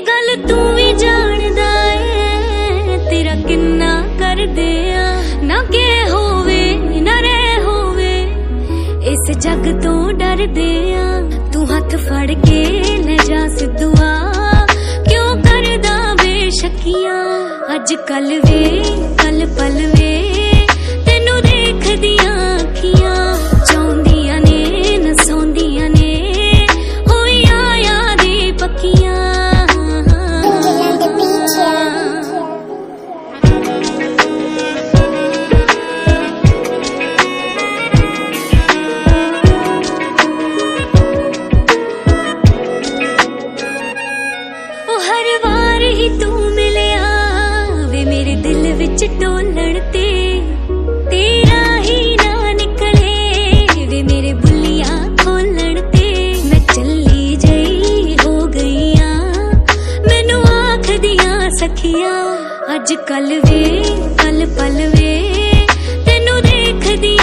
गल तू भी जानदा है तेरा किन्ना कर दिया ना के होवे ना रह होवे इस जग तो डर दिया तू हाथ फड़ के ले जा सिद्धुआ क्यों करदा बेशकियां अज कल वे कल पल वे तेनू देख दियां अखियां चाहुंदियां ने नसौंदियां ने होइया यादी पक्कियां हर वार ही तू मिलिया वे मेरे दिल विच डोलण ते तेरा ही ना निकले वे मेरे बुलियां खोलण ते मैं चली जई हो गईया मैनू आख दियां सखियां अज कल वे कल पल वे तेनू देख दिया